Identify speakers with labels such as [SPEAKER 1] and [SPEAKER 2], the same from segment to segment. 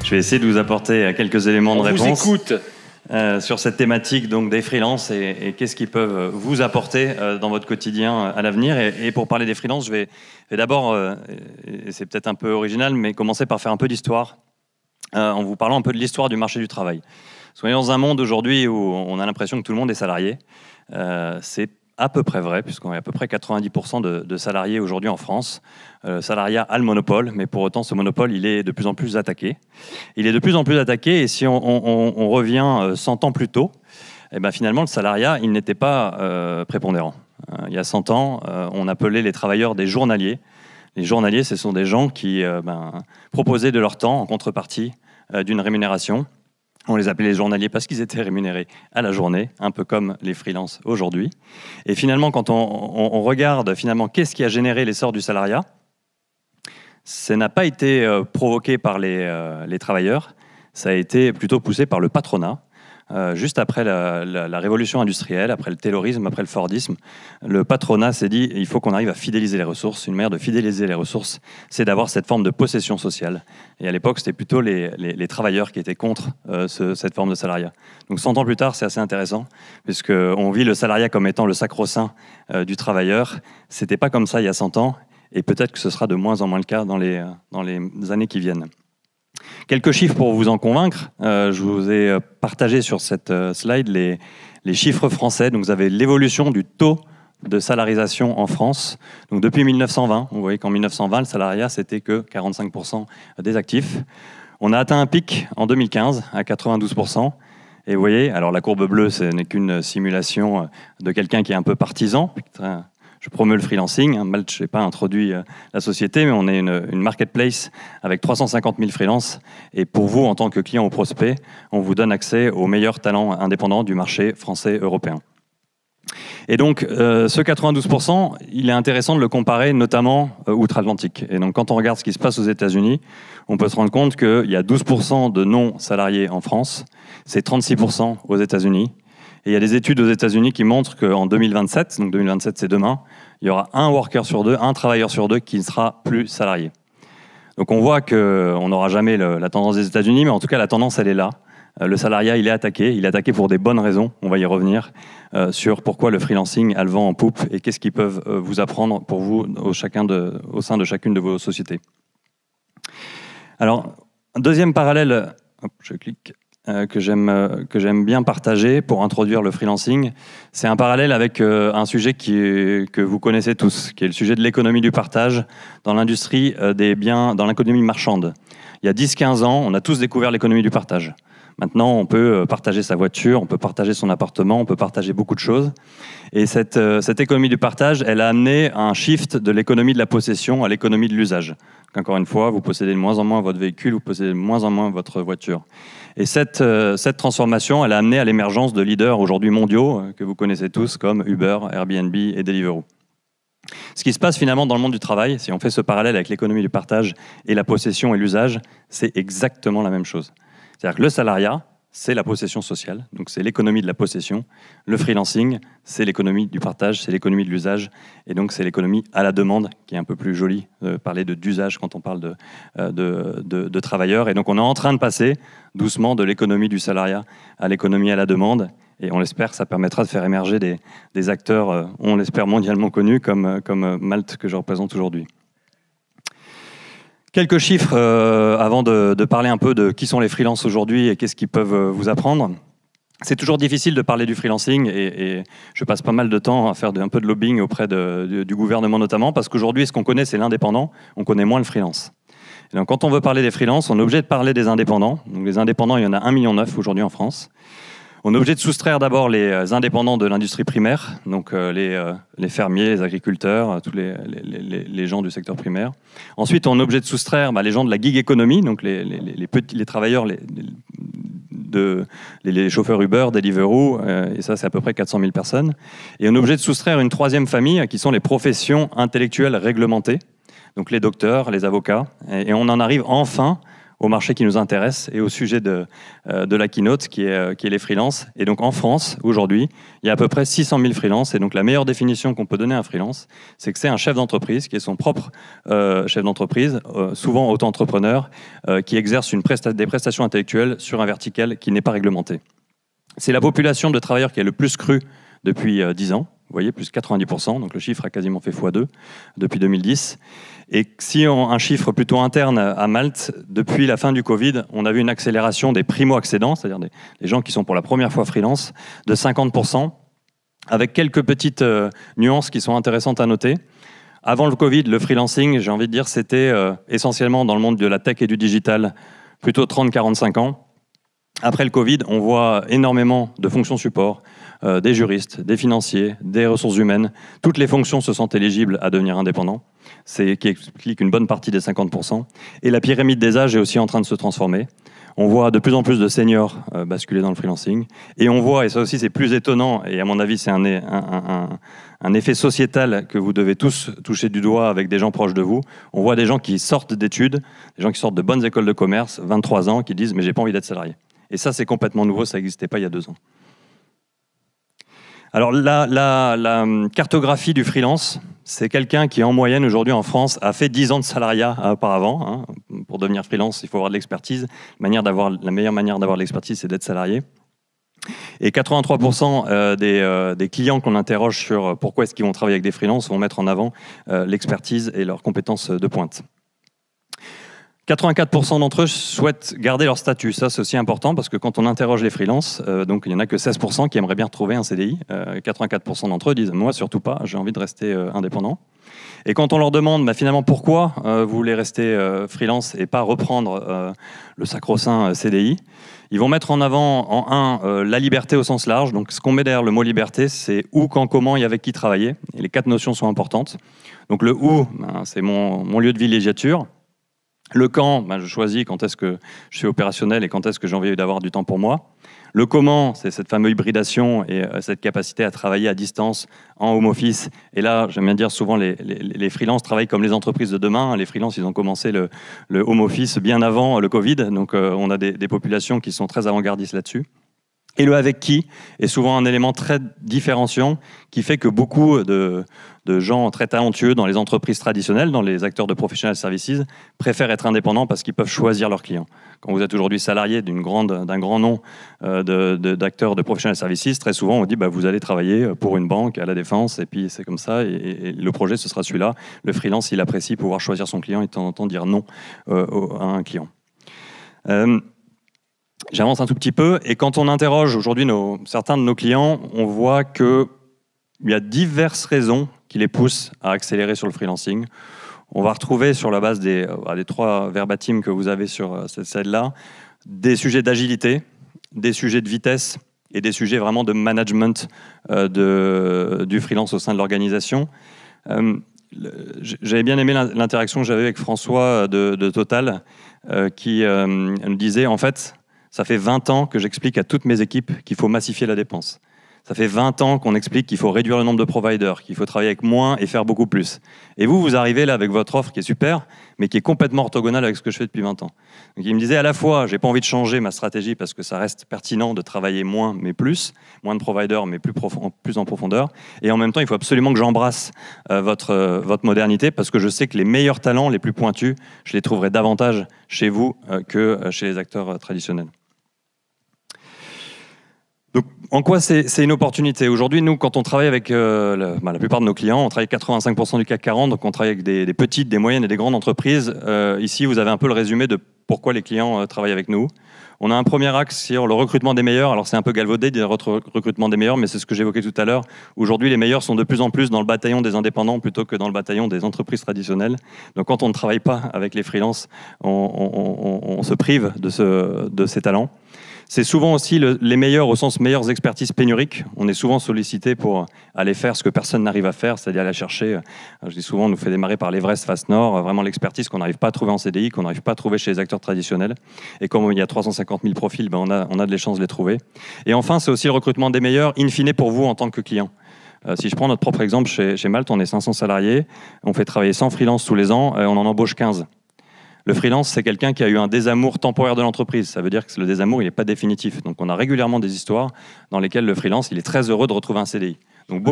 [SPEAKER 1] Je vais essayer de vous apporter quelques éléments de réponse.
[SPEAKER 2] On vous écoute.
[SPEAKER 1] Sur cette thématique donc, des freelances et qu'est-ce qu'ils peuvent vous apporter dans votre quotidien à l'avenir. Et pour parler des freelances, je vais d'abord, et c'est peut-être un peu original, mais commencer par faire un peu d'histoire en vous parlant un peu de l'histoire du marché du travail. Soyons dans un monde aujourd'hui où on a l'impression que tout le monde est salarié. C'est à peu près vrai, puisqu'on est à peu près 90% de salariés aujourd'hui en France. Le salariat a le monopole, mais pour autant, ce monopole, il est de plus en plus attaqué. Il est de plus en plus attaqué, et si on revient 100 ans plus tôt, eh ben finalement, le salariat, il n'était pas prépondérant. Il y a 100 ans, on appelait les travailleurs des journaliers. Les journaliers, ce sont des gens qui proposaient de leur temps en contrepartie d'une rémunération. On les appelait les journaliers parce qu'ils étaient rémunérés à la journée, un peu comme les freelances aujourd'hui. Et finalement, quand on regarde finalement qu'est-ce qui a généré l'essor du salariat, ça n'a pas été provoqué par les travailleurs, ça a été plutôt poussé par le patronat. Juste après la révolution industrielle, après le taylorisme, après le fordisme, le patronat s'est dit il faut qu'on arrive à fidéliser les ressources. Une manière de fidéliser les ressources, c'est d'avoir cette forme de possession sociale. Et à l'époque, c'était plutôt les travailleurs qui étaient contre cette forme de salariat. Donc 100 ans plus tard, c'est assez intéressant, puisqu'on vit le salariat comme étant le sacro-saint du travailleur. C'était pas comme ça il y a 100 ans, et peut-être que ce sera de moins en moins le cas dans les années qui viennent. Quelques chiffres pour vous en convaincre. Je vous ai partagé sur cette slide les chiffres français. Donc vous avez l'évolution du taux de salarisation en France. Donc depuis 1920, vous voyez qu'en 1920, le salariat, c'était que 45% des actifs. On a atteint un pic en 2015 à 92%. Et vous voyez, alors la courbe bleue, ce n'est qu'une simulation de quelqu'un qui est un peu partisan. Je promeus le freelancing. Malte, je n'ai pas introduit la société, mais on est une marketplace avec 350 000 freelances. Et pour vous, en tant que client ou prospect, on vous donne accès aux meilleurs talents indépendants du marché français européen. Et donc, ce 92%, il est intéressant de le comparer notamment outre-Atlantique. Et donc, quand on regarde ce qui se passe aux États-Unis, on peut se rendre compte qu'il y a 12% de non-salariés en France, c'est 36% aux États-Unis. Et il y a des études aux États-Unis qui montrent qu'en 2027, donc 2027 c'est demain, il y aura un worker sur deux, un travailleur sur deux qui ne sera plus salarié. Donc on voit qu'on n'aura jamais la tendance des États-Unis, mais en tout cas la tendance elle est là. Le salariat il est attaqué pour des bonnes raisons, on va y revenir, sur pourquoi le freelancing a le vent en poupe et qu'est-ce qu'ils peuvent vous apprendre pour vous au sein de chacune de vos sociétés. Alors, un deuxième parallèle, hop, je clique. Que j'aime bien partager pour introduire le freelancing, c'est un parallèle avec un sujet que vous connaissez tous, qui est le sujet de l'économie du partage dans l'industrie des biens, dans l'économie marchande. Il y a 10-15 ans, on a tous découvert l'économie du partage. Maintenant, on peut partager sa voiture, on peut partager son appartement, on peut partager beaucoup de choses. Et cette économie du partage, elle a amené un shift de l'économie de la possession à l'économie de l'usage. Encore une fois, vous possédez de moins en moins votre véhicule, vous possédez de moins en moins votre voiture. Et cette transformation, elle a amené à l'émergence de leaders aujourd'hui mondiaux que vous connaissez tous comme Uber, Airbnb et Deliveroo. Ce qui se passe finalement dans le monde du travail, si on fait ce parallèle avec l'économie du partage et la possession et l'usage, c'est exactement la même chose. C'est-à-dire que le salariat, c'est la possession sociale, donc c'est l'économie de la possession. Le freelancing, c'est l'économie du partage, c'est l'économie de l'usage, et donc c'est l'économie à la demande, qui est un peu plus jolie de parler d'usage quand on parle de travailleurs. Et donc on est en train de passer doucement de l'économie du salariat à l'économie à la demande, et on l'espère que ça permettra de faire émerger des acteurs, on l'espère mondialement connus, comme Malte que je représente aujourd'hui. Quelques chiffres avant de parler un peu de qui sont les freelances aujourd'hui et qu'est-ce qu'ils peuvent vous apprendre. C'est toujours difficile de parler du freelancing et je passe pas mal de temps à faire un peu de lobbying auprès du gouvernement notamment parce qu'aujourd'hui, ce qu'on connaît, c'est l'indépendant, on connaît moins le freelance. Et donc, quand on veut parler des freelances, on est obligé de parler des indépendants. Donc, les indépendants, il y en a 1,9 million aujourd'hui en France. On est obligé de soustraire d'abord les indépendants de l'industrie primaire, donc les fermiers, les agriculteurs, tous les gens du secteur primaire. Ensuite, on est obligé de soustraire les gens de la gig economy, donc les travailleurs, les chauffeurs Uber, Deliveroo, et ça c'est à peu près 400 000 personnes. Et on est obligé de soustraire une troisième famille qui sont les professions intellectuelles réglementées, donc les docteurs, les avocats. Et on en arrive enfin au marché qui nous intéresse et au sujet de la keynote qui est les freelances. Et donc en France, aujourd'hui, il y a à peu près 600 000 freelances. Et donc la meilleure définition qu'on peut donner à un freelance, c'est que c'est un chef d'entreprise qui est son propre chef d'entreprise, souvent auto-entrepreneur, qui exerce des prestations intellectuelles sur un vertical qui n'est pas réglementé. C'est la population de travailleurs qui est le plus crue depuis 10 ans. Vous voyez, plus 90%, donc le chiffre a quasiment fait x2 depuis 2010. Et si un chiffre plutôt interne à Malte, depuis la fin du Covid, on a vu une accélération des primo-accédants, c'est-à-dire des gens qui sont pour la première fois freelance, de 50%, avec quelques petites nuances qui sont intéressantes à noter. Avant le Covid, le freelancing, j'ai envie de dire, c'était essentiellement dans le monde de la tech et du digital, plutôt 30-45 ans. Après le Covid, on voit énormément de fonctions support, des juristes, des financiers, des ressources humaines. Toutes les fonctions se sentent éligibles à devenir indépendants, qui explique une bonne partie des 50%. Et la pyramide des âges est aussi en train de se transformer. On voit de plus en plus de seniors basculer dans le freelancing. Et on voit, et ça aussi c'est plus étonnant, et à mon avis c'est un effet sociétal que vous devez tous toucher du doigt avec des gens proches de vous. On voit des gens qui sortent d'études, des gens qui sortent de bonnes écoles de commerce, 23 ans, qui disent « mais j'ai pas envie d'être salarié ». Et ça, c'est complètement nouveau, ça n'existait pas il y a 2 ans. Alors, la cartographie du freelance, c'est quelqu'un qui, en moyenne, aujourd'hui en France, a fait 10 ans de salariat auparavant. Pour devenir freelance, il faut avoir de l'expertise. La meilleure manière d'avoir de l'expertise, c'est d'être salarié. Et 83% des clients qu'on interroge sur pourquoi est-ce qu'ils vont travailler avec des freelances vont mettre en avant l'expertise et leurs compétences de pointe. 84% d'entre eux souhaitent garder leur statut. Ça, c'est aussi important parce que quand on interroge les freelances, donc il n'y en a que 16% qui aimeraient bien retrouver un CDI. 84% d'entre eux disent « moi, surtout pas, j'ai envie de rester indépendant ». Et quand on leur demande finalement pourquoi vous voulez rester freelance et pas reprendre le sacro-saint CDI, ils vont mettre en avant la liberté au sens large. Donc ce qu'on met derrière le mot liberté, c'est où, quand, comment et avec qui travailler. Et les 4 notions sont importantes. Donc le où, c'est mon lieu de villégiature. Le quand, je choisis quand est-ce que je suis opérationnel et quand est-ce que j'ai envie d'avoir du temps pour moi. Le comment, c'est cette fameuse hybridation et cette capacité à travailler à distance, en home office. Et là, j'aime bien dire souvent, les freelances travaillent comme les entreprises de demain. Les freelances, ils ont commencé le home office bien avant le Covid. Donc, on a des populations qui sont très avant-gardistes là-dessus. Et le avec qui est souvent un élément très différenciant qui fait que beaucoup de gens très talentueux dans les entreprises traditionnelles, dans les acteurs de professional services, préfèrent être indépendants parce qu'ils peuvent choisir leurs clients. Quand vous êtes aujourd'hui salarié d'un grand nom d'acteurs de professional services, très souvent on dit vous allez travailler pour une banque à la Défense et puis c'est comme ça et le projet ce sera celui-là. Le freelance, il apprécie pouvoir choisir son client et de temps en temps dire non à un client. J'avance un tout petit peu, et quand on interroge aujourd'hui certains de nos clients, on voit qu'il y a diverses raisons qui les poussent à accélérer sur le freelancing. On va retrouver sur la base des 3 verbatims que vous avez sur cette slide-là, des sujets d'agilité, des sujets de vitesse et des sujets vraiment de management du freelance au sein de l'organisation. J'avais bien aimé l'interaction que j'avais avec François de Total, qui nous disait, en fait, ça fait 20 ans que j'explique à toutes mes équipes qu'il faut massifier la dépense. Ça fait 20 ans qu'on explique qu'il faut réduire le nombre de providers, qu'il faut travailler avec moins et faire beaucoup plus. Et vous arrivez là avec votre offre qui est super, mais qui est complètement orthogonale avec ce que je fais depuis 20 ans. Donc il me disait à la fois, j'ai pas envie de changer ma stratégie parce que ça reste pertinent de travailler moins mais plus, moins de providers mais plus en profondeur. Et en même temps, il faut absolument que j'embrasse votre modernité parce que je sais que les meilleurs talents, les plus pointus, je les trouverai davantage chez vous que chez les acteurs traditionnels. Donc, en quoi c'est une opportunité? Aujourd'hui, nous, quand on travaille avec la plupart de nos clients, on travaille avec 85% du CAC 40, donc on travaille avec des petites, des moyennes et des grandes entreprises. Ici, vous avez un peu le résumé de pourquoi les clients travaillent avec nous. On a un premier axe sur le recrutement des meilleurs. Alors, c'est un peu galvaudé de dire recrutement des meilleurs, mais c'est ce que j'évoquais tout à l'heure. Aujourd'hui, les meilleurs sont de plus en plus dans le bataillon des indépendants plutôt que dans le bataillon des entreprises traditionnelles. Donc, quand on ne travaille pas avec les freelances, on se prive de ces talents. C'est souvent aussi les meilleurs, au sens meilleures expertises pénuriques. On est souvent sollicité pour aller faire ce que personne n'arrive à faire, c'est-à-dire aller chercher, je dis souvent, on nous fait démarrer par l'Everest face Nord, vraiment l'expertise qu'on n'arrive pas à trouver en CDI, qu'on n'arrive pas à trouver chez les acteurs traditionnels. Et comme il y a 350 000 profils, on a de chances de les trouver. Et enfin, c'est aussi le recrutement des meilleurs, in fine, pour vous en tant que client. Si je prends notre propre exemple, chez Malte, on est 500 salariés, on fait travailler 100 freelances tous les ans, on en embauche 15. Le freelance, c'est quelqu'un qui a eu un désamour temporaire de l'entreprise. Ça veut dire que le désamour, il n'est pas définitif. Donc on a régulièrement des histoires dans lesquelles le freelance, il est très heureux de retrouver un CDI. Donc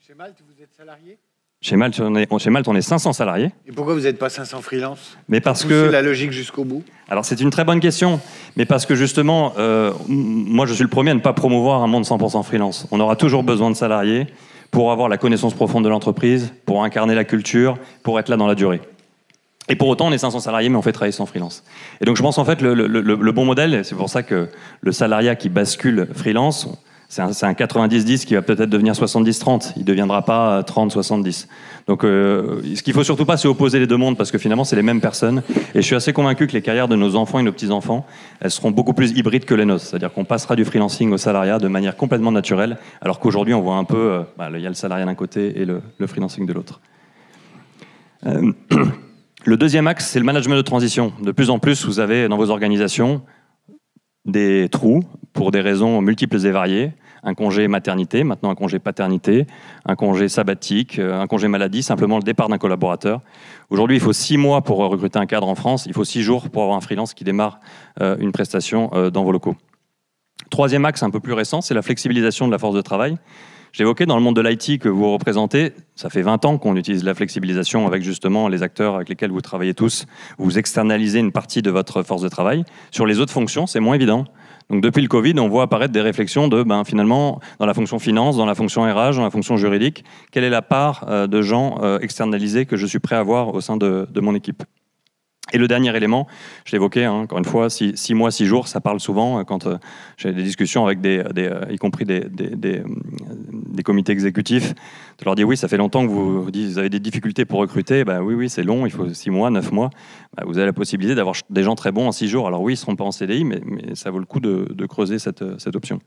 [SPEAKER 2] Chez Malte, vous êtes salarié ?
[SPEAKER 1] Chez Malte, on est 500 salariés.
[SPEAKER 2] Et pourquoi vous n'êtes pas 500 freelance ?
[SPEAKER 1] Mais parce que
[SPEAKER 2] la logique jusqu'au bout.
[SPEAKER 1] Alors c'est une très bonne question, mais parce que justement, moi je suis le premier à ne pas promouvoir un monde 100% freelance. On aura toujours besoin de salariés pour avoir la connaissance profonde de l'entreprise, pour incarner la culture, pour être là dans la durée. Et pour autant, on est 500 salariés, mais on fait travailler sans freelance. Et donc je pense en fait le bon modèle, c'est pour ça que le salariat qui bascule freelance, c'est un 90-10 qui va peut-être devenir 70-30. Il ne deviendra pas 30-70. Donc, ce qu'il ne faut surtout pas, c'est opposer les deux mondes, parce que finalement, c'est les mêmes personnes. Et je suis assez convaincu que les carrières de nos enfants et nos petits-enfants, elles seront beaucoup plus hybrides que les nôtres. C'est-à-dire qu'on passera du freelancing au salariat de manière complètement naturelle, alors qu'aujourd'hui, on voit un peu, il y a le salariat d'un côté et le freelancing de l'autre. Le deuxième axe, c'est le management de transition. De plus en plus, vous avez dans vos organisations des trous pour des raisons multiples et variées. Un congé maternité, maintenant un congé paternité, un congé sabbatique, un congé maladie, simplement le départ d'un collaborateur. Aujourd'hui, il faut 6 mois pour recruter un cadre en France, il faut 6 jours pour avoir un freelance qui démarre une prestation dans vos locaux. Troisième axe un peu plus récent, c'est la flexibilisation de la force de travail. J'évoquais dans le monde de l'IT que vous représentez, ça fait 20 ans qu'on utilise la flexibilisation avec justement les acteurs avec lesquels vous travaillez tous. Vous externalisez une partie de votre force de travail. Sur les autres fonctions, c'est moins évident. Donc depuis le Covid, on voit apparaître des réflexions de, finalement, dans la fonction finance, dans la fonction RH, dans la fonction juridique, quelle est la part de gens externalisés que je suis prêt à avoir au sein de mon équipe. Et le dernier élément, je l'évoquais, encore une fois, 6 mois, 6 jours, ça parle souvent quand j'ai des discussions avec y compris des comités exécutifs, de leur dire oui, ça fait longtemps que vous avez des difficultés pour recruter, oui, c'est long, il faut 6 mois, 9 mois, vous avez la possibilité d'avoir des gens très bons en 6 jours. Alors oui, ils ne seront pas en CDI, mais ça vaut le coup de creuser cette option.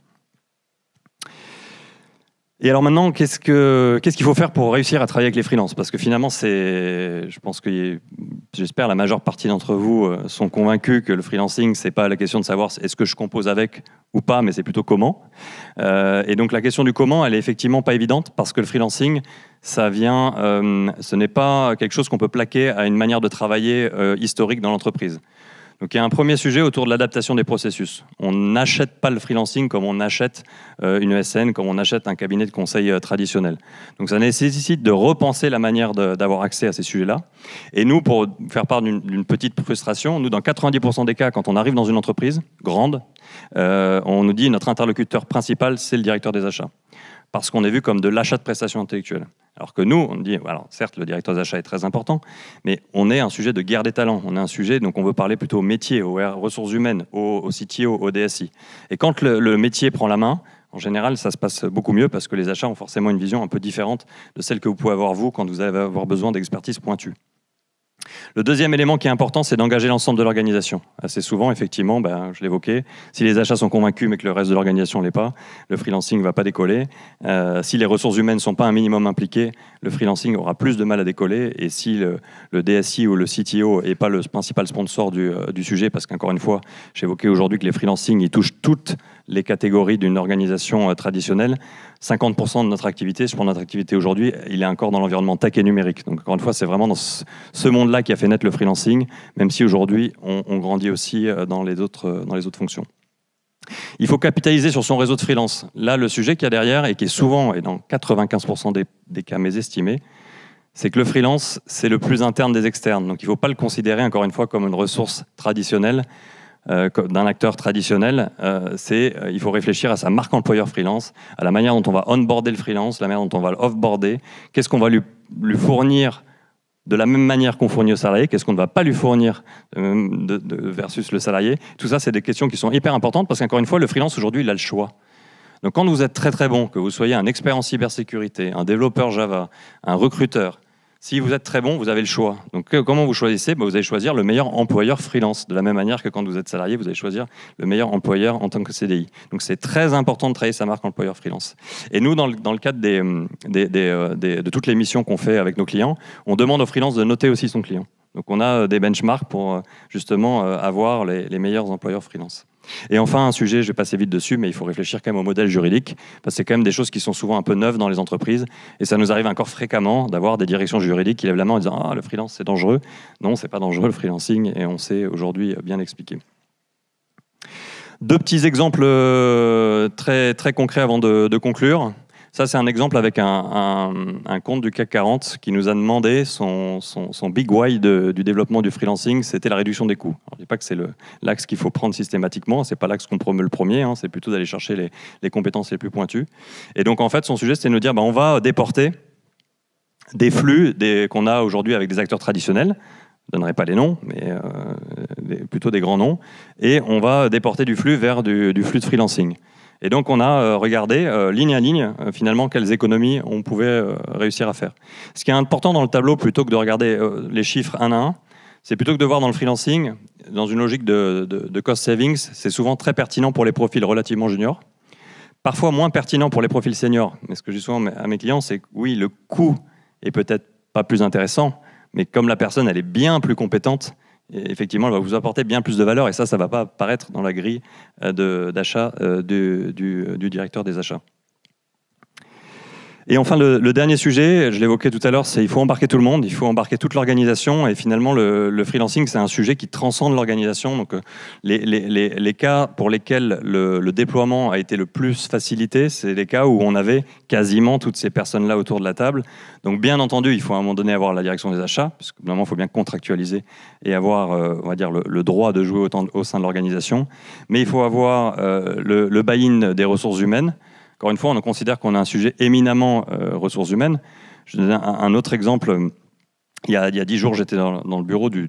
[SPEAKER 1] Et alors maintenant, qu'est-ce qu'il faut faire pour réussir à travailler avec les freelances ? Parce que finalement, je pense que j'espère la majeure partie d'entre vous sont convaincus que le freelancing, c'est pas la question de savoir est-ce que je compose avec ou pas, mais c'est plutôt comment. Et donc la question du comment, elle est effectivement pas évidente parce que le freelancing, ce n'est pas quelque chose qu'on peut plaquer à une manière de travailler historique dans l'entreprise. Donc il y a un premier sujet autour de l'adaptation des processus. On n'achète pas le freelancing comme on achète une ESN, comme on achète un cabinet de conseil traditionnel. Donc ça nécessite de repenser la manière d'avoir accès à ces sujets-là. Et nous, pour faire part d'une petite frustration, nous, dans 90% des cas, quand on arrive dans une entreprise grande, on nous dit notre interlocuteur principal, c'est le directeur des achats. Parce qu'on est vu comme de l'achat de prestations intellectuelles. Alors que nous, on dit, alors certes, le directeur des achats est très important, mais on est un sujet de guerre des talents. On est un sujet, donc on veut parler plutôt au métier, aux ressources humaines, au CTO, au DSI. Et quand le métier prend la main, en général, ça se passe beaucoup mieux parce que les achats ont forcément une vision un peu différente de celle que vous pouvez avoir vous quand vous allez avoir besoin d'expertise pointue. Le deuxième élément qui est important, c'est d'engager l'ensemble de l'organisation. Assez souvent, effectivement, je l'évoquais, si les achats sont convaincus mais que le reste de l'organisation ne l'est pas, le freelancing ne va pas décoller. Si les ressources humaines ne sont pas un minimum impliquées, le freelancing aura plus de mal à décoller. Et si le DSI ou le CTO n'est pas le principal sponsor du sujet, parce qu'encore une fois, j'évoquais aujourd'hui que les freelancing, ils touchent toutes les catégories d'une organisation traditionnelle. 50% de notre activité, je prends notre activité aujourd'hui, il est encore dans l'environnement tech et numérique. Donc encore une fois, c'est vraiment dans ce monde-là qui a fait naître le freelancing, même si aujourd'hui, on grandit aussi dans les autres fonctions. Il faut capitaliser sur son réseau de freelance. Là, le sujet qu'il y a derrière, et qui est souvent, et dans 95% des cas mésestimés, c'est que le freelance, c'est le plus interne des externes. Donc il ne faut pas le considérer, encore une fois, comme une ressource traditionnelle, d'un acteur traditionnel. Il faut réfléchir à sa marque employeur freelance, à la manière dont on va onboarder le freelance, la manière dont on va l'offboarder, qu'est-ce qu'on va lui fournir de la même manière qu'on fournit au salarié, qu'est-ce qu'on ne va pas lui fournir versus le salarié. Tout ça, c'est des questions qui sont hyper importantes parce qu'encore une fois, le freelance aujourd'hui, il a le choix. Donc quand vous êtes très très bon, que vous soyez un expert en cybersécurité, un développeur Java, un recruteur, si vous êtes très bon, vous avez le choix. Donc comment vous choisissez ? Vous allez choisir le meilleur employeur freelance, de la même manière que quand vous êtes salarié, vous allez choisir le meilleur employeur en tant que CDI. Donc c'est très important de travailler sa marque employeur freelance. Et nous, dans le cadre de toutes les missions qu'on fait avec nos clients, on demande au freelance de noter aussi son client. Donc on a des benchmarks pour justement avoir les meilleurs employeurs freelance. Et enfin, un sujet, je vais passer vite dessus, mais il faut réfléchir quand même au modèle juridique, parce que c'est quand même des choses qui sont souvent un peu neuves dans les entreprises, et ça nous arrive encore fréquemment d'avoir des directions juridiques qui lèvent la main en disant « Ah, le freelance, c'est dangereux ». Non, c'est pas dangereux, le freelancing, et on sait aujourd'hui bien l'expliquer. Deux petits exemples très, très concrets avant de conclure. Ça, c'est un exemple avec un compte du CAC 40 qui nous a demandé son big why du développement du freelancing, c'était la réduction des coûts. Alors, je ne dis pas que c'est l'axe qu'il faut prendre systématiquement, ce n'est pas l'axe qu'on promeut le premier, c'est plutôt d'aller chercher les compétences les plus pointues. Et donc, en fait, son sujet, c'était de nous dire, on va déporter des flux qu'on a aujourd'hui avec des acteurs traditionnels, je ne donnerai pas les noms, mais plutôt des grands noms, et on va déporter du flux vers du flux de freelancing. Et donc, on a regardé, ligne à ligne, finalement, quelles économies on pouvait réussir à faire. Ce qui est important dans le tableau, plutôt que de regarder les chiffres un à un, c'est plutôt que de voir dans le freelancing, dans une logique de cost savings, c'est souvent très pertinent pour les profils relativement juniors, parfois moins pertinent pour les profils seniors. Mais ce que je dis souvent à mes clients, c'est que oui, le coût est peut-être pas plus intéressant, mais comme la personne, elle est bien plus compétente, et effectivement, elle va vous apporter bien plus de valeur, et ça ne va pas apparaître dans la grille d'achat du directeur des achats. Et enfin, le dernier sujet, je l'évoquais tout à l'heure, c'est qu'il faut embarquer tout le monde, il faut embarquer toute l'organisation, et finalement, le freelancing, c'est un sujet qui transcende l'organisation. Donc, les cas pour lesquels le déploiement a été le plus facilité, c'est les cas où on avait quasiment toutes ces personnes-là autour de la table. Donc, bien entendu, il faut à un moment donné avoir la direction des achats, parce que normalement, il faut bien contractualiser et avoir, on va dire, le droit de jouer au sein de l'organisation. Mais il faut avoir le buy-in des ressources humaines. Encore une fois, on considère qu'on a un sujet éminemment ressources humaines. Je donne un autre exemple. Il y a 10 jours, j'étais dans le bureau d'un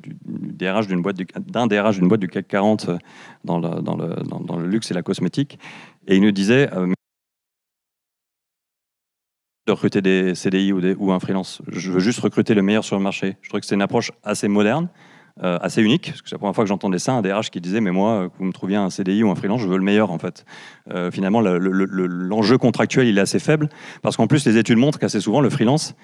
[SPEAKER 1] DRH d'une boîte du CAC 40 dans le luxe et la cosmétique. Et il nous disait de recruter des CDI ou un freelance. Je veux juste recruter le meilleur sur le marché. Je trouve que c'est une approche assez moderne, assez unique, parce que c'est la première fois que j'entendais ça, un DRH qui disait « mais moi, que vous me trouviez un CDI ou un freelance, je veux le meilleur en fait ». Finalement, l'enjeu contractuel, il est assez faible, parce qu'en plus, les études montrent qu'assez souvent, le freelance,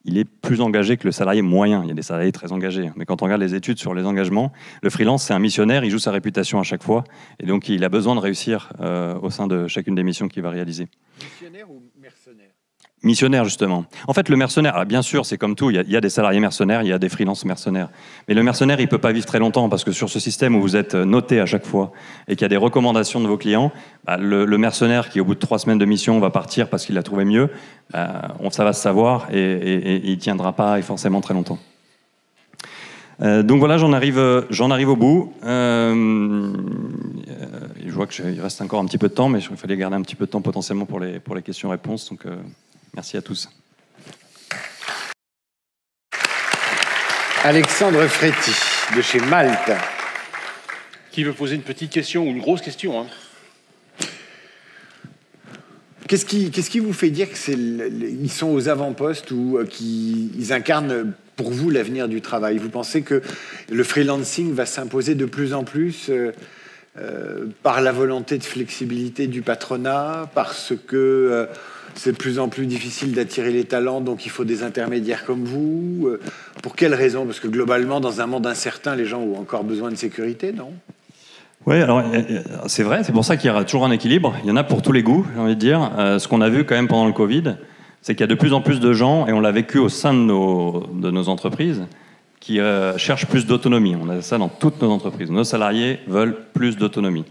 [SPEAKER 1] il est plus engagé que le salarié moyen. Il y a des salariés très engagés, mais quand on regarde les études sur les engagements, le freelance, c'est un missionnaire, il joue sa réputation à chaque fois, et donc il a besoin de réussir au sein de chacune des missions qu'il va réaliser.
[SPEAKER 2] Missionnaire ou mercenaire ?
[SPEAKER 1] Missionnaire, justement. En fait, le mercenaire, alors bien sûr, c'est comme tout, il y a des salariés mercenaires, il y a des freelances mercenaires. Mais le mercenaire, il ne peut pas vivre très longtemps, parce que sur ce système où vous êtes noté à chaque fois et qu'il y a des recommandations de vos clients, le mercenaire qui, au bout de 3 semaines de mission, va partir parce qu'il a trouvé mieux, ça va se savoir et il ne tiendra pas forcément très longtemps. Donc voilà, j'en arrive au bout. Je vois qu'il reste encore un petit peu de temps, mais il fallait garder un petit peu de temps potentiellement pour les questions-réponses. Donc merci à tous.
[SPEAKER 2] Alexandre Fréty, de chez Malte.
[SPEAKER 3] Qui veut poser une petite question ou une grosse question, hein?
[SPEAKER 2] Qu'est-ce qui vous fait dire qu'ils sont aux avant-postes ou qu'ils incarnent pour vous l'avenir du travail? Vous pensez que le freelancing va s'imposer de plus en plus par la volonté de flexibilité du patronat, parce que c'est de plus en plus difficile d'attirer les talents, donc il faut des intermédiaires comme vous? Pour quelles raisons? Parce que globalement, dans un monde incertain, les gens ont encore besoin de sécurité, non?
[SPEAKER 1] Oui, alors c'est vrai, c'est pour ça qu'il y aura toujours un équilibre. Il y en a pour tous les goûts, j'ai envie de dire. Ce qu'on a vu quand même pendant le Covid, c'est qu'il y a de plus en plus de gens, et on l'a vécu au sein de nos entreprises, qui cherchent plus d'autonomie. On a ça dans toutes nos entreprises. Nos salariés veulent plus d'autonomie.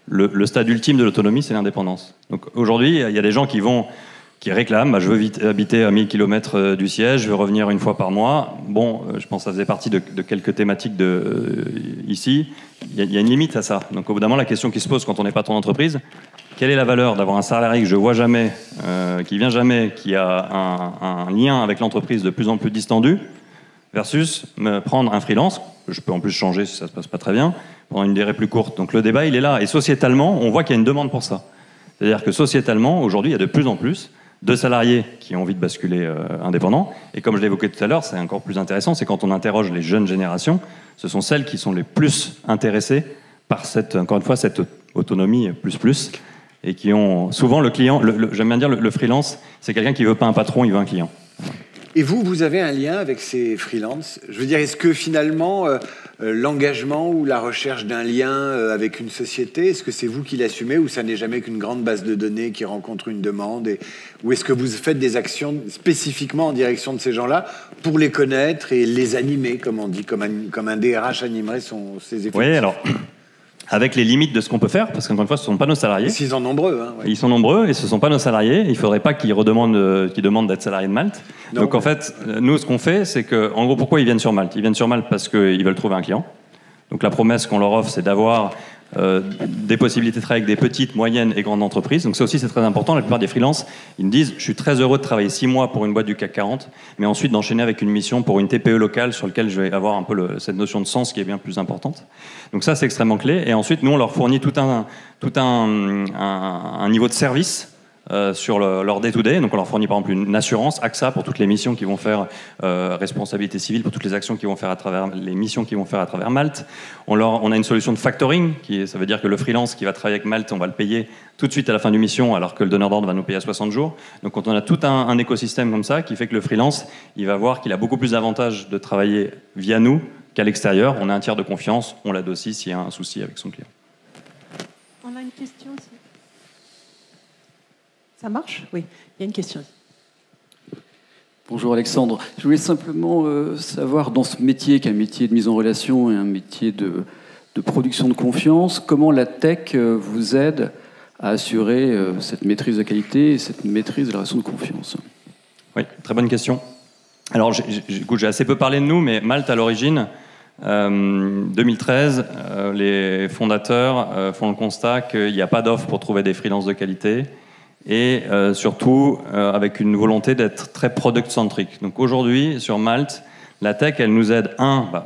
[SPEAKER 1] Le stade ultime de l'autonomie, c'est l'indépendance. Donc aujourd'hui, il y a des gens qui réclament, je veux habiter à 1000 km du siège, je veux revenir une fois par mois. Bon, je pense que ça faisait partie de quelques thématiques ici. Il y a une limite à ça. Donc au bout d'un moment, la question qui se pose quand on n'est pas ton entreprise, quelle est la valeur d'avoir un salarié que je vois jamais, qui vient jamais, qui a un lien avec l'entreprise de plus en plus distendu, versus me prendre un freelance, que je peux en plus changer si ça ne se passe pas très bien, pendant une durée plus courte. Donc le débat, il est là. Et sociétalement, on voit qu'il y a une demande pour ça. C'est-à-dire que sociétalement, aujourd'hui, il y a de plus en plus de salariés qui ont envie de basculer indépendants. Et comme je l'évoquais tout à l'heure, c'est encore plus intéressant, c'est quand on interroge les jeunes générations, ce sont celles qui sont les plus intéressées par encore une fois, cette autonomie plus, et qui ont souvent le client, j'aime bien dire le freelance, c'est quelqu'un qui ne veut pas un patron, il veut un client.
[SPEAKER 2] Et vous avez un lien avec ces freelances? Je veux dire, est-ce que finalement, l'engagement ou la recherche d'un lien avec une société, est-ce que c'est vous qui l'assumez ou ça n'est jamais qu'une grande base de données qui rencontre une demande ou est-ce que vous faites des actions spécifiquement en direction de ces gens-là pour les connaître et les animer, comme on dit, comme un DRH animerait ses effectifs?
[SPEAKER 1] Oui, alors, avec les limites de ce qu'on peut faire, parce qu'encore une fois, ce ne sont pas nos salariés.
[SPEAKER 2] Ils sont nombreux. Hein, ouais.
[SPEAKER 1] Ils sont nombreux et ce ne sont pas nos salariés. Il ne faudrait pas qu'ils demandent d'être salariés de Malte.
[SPEAKER 2] Non,
[SPEAKER 1] donc en fait, nous, ce qu'on fait, c'est que, en gros, pourquoi ils viennent sur Malte? Ils viennent sur Malte parce qu'ils veulent trouver un client. Donc la promesse qu'on leur offre, c'est d'avoir des possibilités de travailler avec des petites, moyennes et grandes entreprises. Donc ça aussi, c'est très important. La plupart des freelances, ils me disent, je suis très heureux de travailler 6 mois pour une boîte du CAC 40, mais ensuite d'enchaîner avec une mission pour une TPE locale sur laquelle je vais avoir un peu cette notion de sens qui est bien plus importante. Donc ça, c'est extrêmement clé. Et ensuite, nous, on leur fournit tout un niveau de service sur leur day-to-day. Donc on leur fournit par exemple une assurance, AXA, pour toutes les missions qu'ils vont faire, responsabilité civile pour toutes les actions qu'ils vont faire à travers les missions qu'ils vont faire à travers Malte. On a une solution de factoring, ça veut dire que le freelance qui va travailler avec Malte, on va le payer tout de suite à la fin du mission, alors que le donneur d'ordre va nous payer à 60 jours. Donc quand on a tout un écosystème comme ça, qui fait que le freelance, il va voir qu'il a beaucoup plus d'avantages de travailler via nous qu'à l'extérieur. On a un tiers de confiance, on l'aide aussi s'il y a un souci avec son client.
[SPEAKER 4] On a une question aussi. Ça marche? Oui, il y a une question.
[SPEAKER 5] Bonjour Alexandre. Je voulais simplement savoir, dans ce métier qui est un métier de mise en relation et un métier de production de confiance, comment la tech vous aide à assurer cette maîtrise de la qualité et cette maîtrise de la relation de confiance?
[SPEAKER 1] Oui, très bonne question. Alors, j'ai assez peu parlé de nous, mais Malte, à l'origine, 2013, les fondateurs font le constat qu'il n'y a pas d'offre pour trouver des freelances de qualité. Et surtout avec une volonté d'être très product-centric. Donc aujourd'hui, sur Malte, la tech, elle nous aide.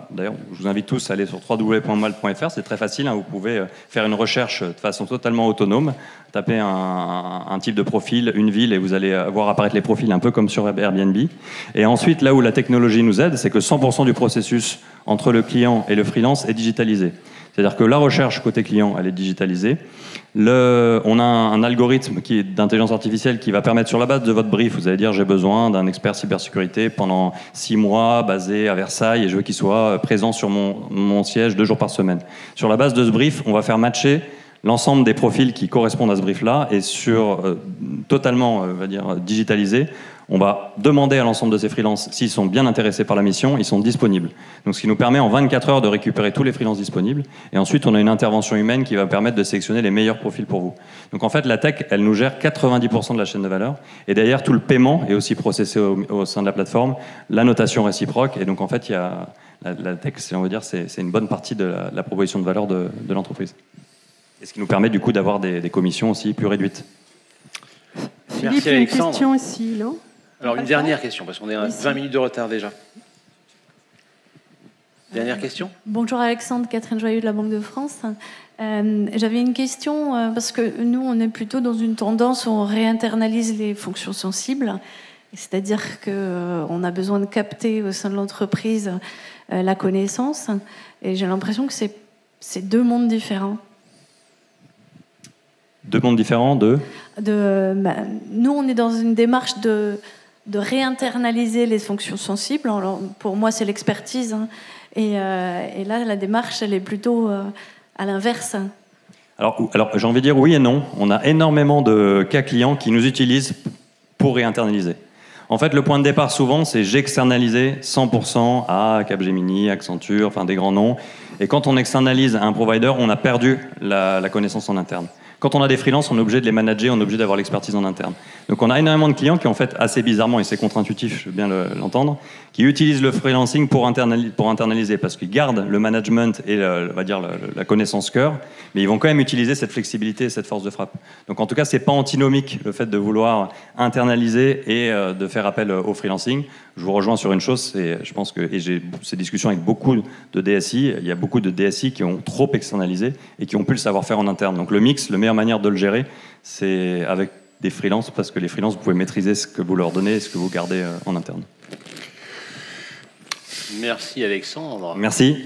[SPEAKER 1] D'ailleurs, je vous invite tous à aller sur www.malte.fr, c'est très facile, hein, vous pouvez faire une recherche de façon totalement autonome, taper un type de profil, une ville, et vous allez voir apparaître les profils un peu comme sur Airbnb. Et ensuite, là où la technologie nous aide, c'est que 100% du processus entre le client et le freelance est digitalisé. C'est-à-dire que la recherche côté client, elle est digitalisée. On a un algorithme d'intelligence artificielle qui va permettre, sur la base de votre brief, vous allez dire j'ai besoin d'un expert cybersécurité pendant 6 mois, basé à Versailles, et je veux qu'il soit présent sur mon siège 2 jours par semaine. Sur la base de ce brief, on va faire matcher l'ensemble des profils qui correspondent à ce brief-là, et totalement, on va dire, digitalisé, on va demander à l'ensemble de ces freelances s'ils sont bien intéressés par la mission, ils sont disponibles. Donc ce qui nous permet en 24 heures de récupérer tous les freelances disponibles. Et ensuite, on a une intervention humaine qui va permettre de sélectionner les meilleurs profils pour vous. Donc en fait, la tech, elle nous gère 90% de la chaîne de valeur. Et derrière, tout le paiement est aussi processé au sein de la plateforme, la notation réciproque. Et donc en fait, il y a la tech, on veut dire, c'est une bonne partie de la proposition de valeur de l'entreprise. Et ce qui nous permet du coup d'avoir des commissions aussi plus réduites.
[SPEAKER 4] Philippe, il y a une question aussi, non?
[SPEAKER 3] Alors, une dernière question, parce qu'on est à 20 minutes de retard déjà. Dernière question.
[SPEAKER 6] Bonjour Alexandre, Catherine Joyeux de la Banque de France. J'avais une question, parce que nous, on est plutôt dans une tendance où on réinternalise les fonctions sensibles. C'est-à-dire qu'on a besoin de capter au sein de l'entreprise la connaissance. Et j'ai l'impression que c'est 2 mondes différents.
[SPEAKER 1] 2 mondes différents
[SPEAKER 6] nous, on est dans une démarche de réinternaliser les fonctions sensibles. Alors, pour moi, c'est l'expertise. Hein. Et là, la démarche, elle est plutôt à l'inverse.
[SPEAKER 1] Alors j'ai envie de dire oui et non. On a énormément de cas clients qui nous utilisent pour réinternaliser. En fait, le point de départ, souvent, c'est j'externalisais 100% à Capgemini, Accenture, enfin des grands noms. Et quand on externalise à un provider, on a perdu la connaissance en interne. Quand on a des freelances, on est obligé de les manager, on est obligé d'avoir l'expertise en interne. Donc on a énormément de clients qui, en fait, assez bizarrement, et c'est contre-intuitif, je veux bien l'entendre, qui utilisent le freelancing pour internaliser, parce qu'ils gardent le management et on va dire la connaissance cœur, mais ils vont quand même utiliser cette flexibilité et cette force de frappe. Donc en tout cas, c'est pas antinomique le fait de vouloir internaliser et de faire appel au freelancing. Je vous rejoins sur une chose, je pense que, et j'ai ces discussions avec beaucoup de DSI, il y a beaucoup de DSI qui ont trop externalisé et qui ont plus le savoir-faire en interne. Donc le mix, la meilleure manière de le gérer, c'est avec des freelances, parce que les freelances, vous pouvez maîtriser ce que vous leur donnez et ce que vous gardez en interne.
[SPEAKER 3] Merci Alexandre.
[SPEAKER 1] Merci.